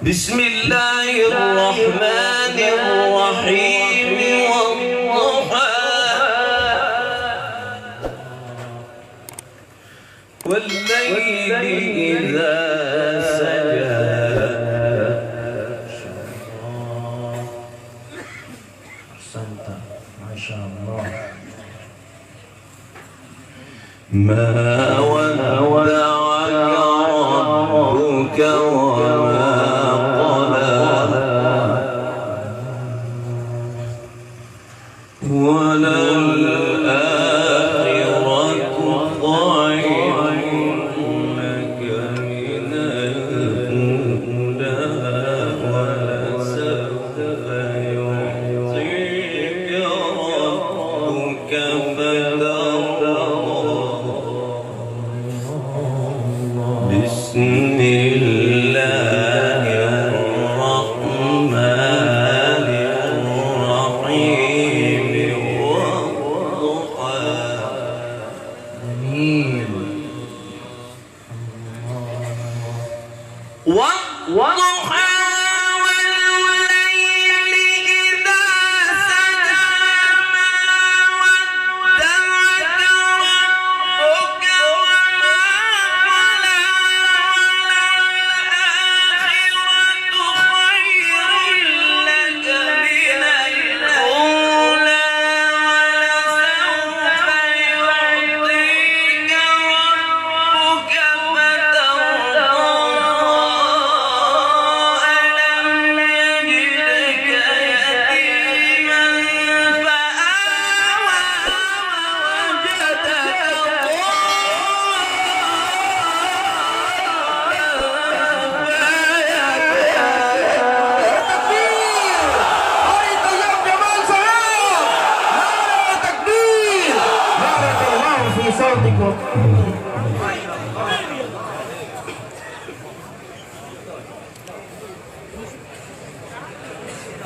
بسم الله الرحمن الرحيم والليل إذا سجى أحسنت ما شاء الله ما ودعك ربك وما قلى وللآخرة خير لك من الأولى ولسوف يعطيك ربك فترضى بسم الله الرحمن الرحيم والضحى والضحى والليل إذا سجى ما ودعك ربك وما قلى وللآخرة خير لك من الأولى ولسوف يعطيك ربك فترضى ألم يجدك يتيما فآوى ووجدك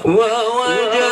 ووجدك